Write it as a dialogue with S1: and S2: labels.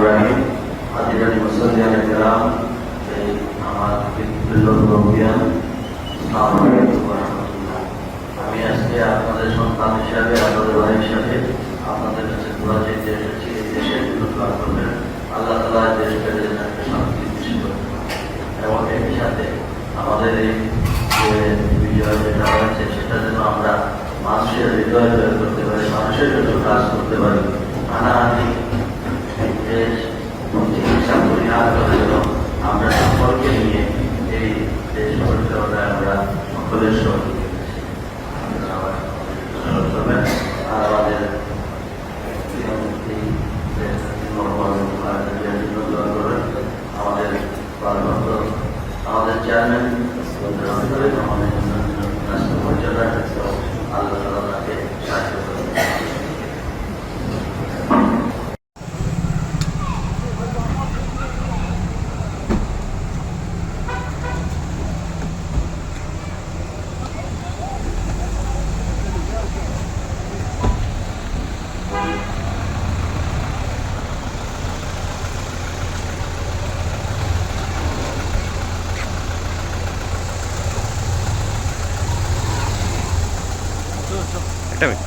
S1: Bismillahirrahmanirrahim. Hadirin muslimin kiram, আমার বিপ্লবীয়ান আসসালামু আলাইকুম ওয়া রাহমাতুল্লাহ। আমি আজকে আপনাদের সন্তান হিসাবে, আপনাদের ভাই হিসাবে আপনাদের কাছে দোয়া চাইতে এসেছি। এই দেশের জন্য দোয়া করবেন, আল্লাহ তাআলা দেশকে শান্তি সৃষ্টি করবেন এবং একই সাথে আমাদের এই যে বিজয় যেটা হয়েছে সেটা যেন আমরা মানুষের হৃদয় জয় করতে পারি, মানুষের জন্য কাজ করতে পারি। হানাহানি দেশ চিকিৎসা পরিহার করে যেন আমরা সকলকে নিয়ে এই দেশ পরিচালনায় আমরা সকলের সহযোগিতা করবেন। আর আমাদের আমাদের আমাদের চেয়ারম্যান আমাদের রাষ্ট্র পরিচালনা আল্লাহ তাআলা তাকে সাহায্য করবেন।
S2: একটা মিনিট।